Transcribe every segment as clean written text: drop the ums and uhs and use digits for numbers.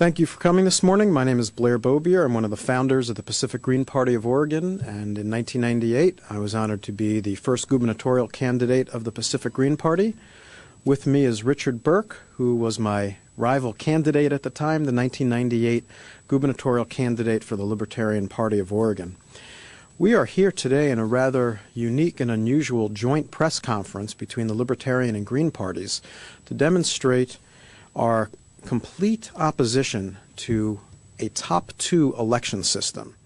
Thank you for coming this morning. My name is Blair Bobier. I'm one of the founders of the Pacific Green Party of Oregon, and in 1998 I was honored to be the first gubernatorial candidate of the Pacific Green Party. With me is Richard Burke, who was my rival candidate at the time, the 1998 gubernatorial candidate for the Libertarian Party of Oregon. We are here today in a rather unique and unusual joint press conference between the Libertarian and Green parties to demonstrate our complete opposition to a top two election system.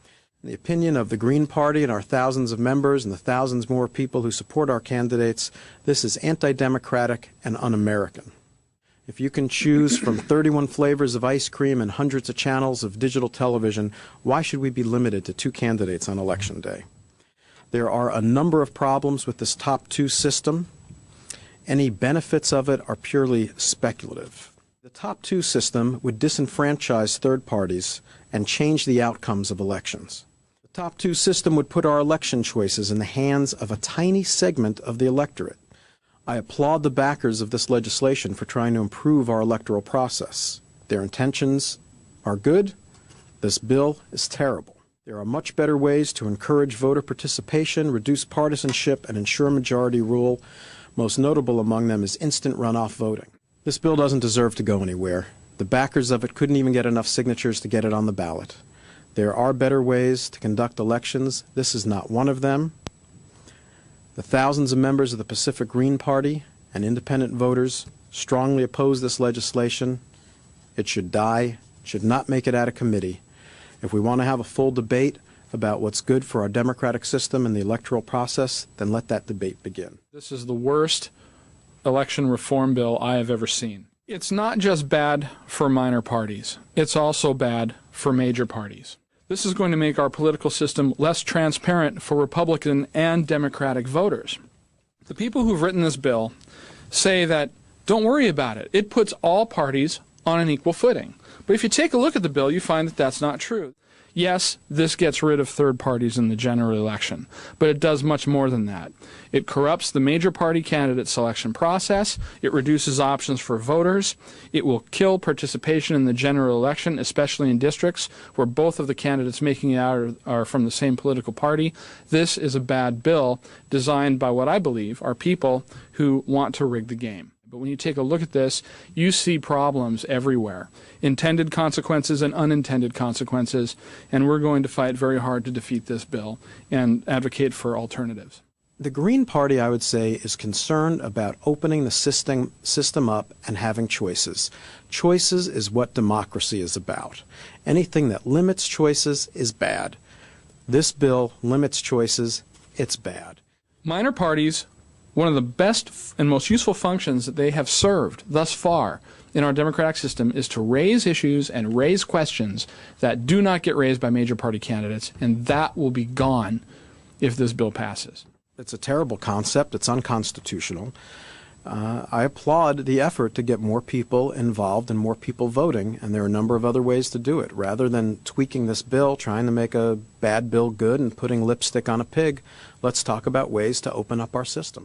In the opinion of the Green Party and our thousands of members and the thousands more people who support our candidates, this is anti-democratic and un-American. If you can choose from 31 flavors of ice cream and hundreds of channels of digital television, why should we be limited to two candidates on Election Day? There are a number of problems with this top two system. Any benefits of it are purely speculative. The top two system would disenfranchise third parties and change the outcomes of elections. The top two system would put our election choices in the hands of a tiny segment of the electorate. I applaud the backers of this legislation for trying to improve our electoral process. Their intentions are good. This bill is terrible. There are much better ways to encourage voter participation, reduce partisanship, and ensure majority rule. Most notable among them is instant runoff voting. This bill doesn't deserve to go anywhere. The backers of it couldn't even get enough signatures to get it on the ballot. There are better ways to conduct elections. This is not one of them. The thousands of members of the Pacific Green Party and independent voters strongly oppose this legislation. It should die. It should not make it out of committee. If we want to have a full debate about what's good for our democratic system and the electoral process, then let that debate begin. This is the worst election reform bill I have ever seen. It's not just bad for minor parties. It's also bad for major parties. This is going to make our political system less transparent for Republican and Democratic voters. The people who've written this bill say that, don't worry about it. It puts all parties on an equal footing. But if you take a look at the bill, you find that that's not true. Yes, this gets rid of third parties in the general election, but it does much more than that. It corrupts the major party candidate selection process. It reduces options for voters. It will kill participation in the general election, especially in districts where both of the candidates making it out are from the same political party. This is a bad bill designed by what I believe are people who want to rig the game. But when you take a look at this, you see problems everywhere, intended consequences and unintended consequences, and we're going to fight very hard to defeat this bill and advocate for alternatives. The Green Party, I would say, is concerned about opening the system up and having choices. Choices is what democracy is about. Anything that limits choices is bad. This bill limits choices. It's bad. Minor parties, one of the best and most useful functions that they have served thus far in our democratic system is to raise issues and raise questions that do not get raised by major party candidates, and that will be gone if this bill passes. It's a terrible concept. It's unconstitutional. I applaud the effort to get more people involved and more people voting, and there are a number of other ways to do it. Rather than tweaking this bill, trying to make a bad bill good and putting lipstick on a pig, let's talk about ways to open up our system.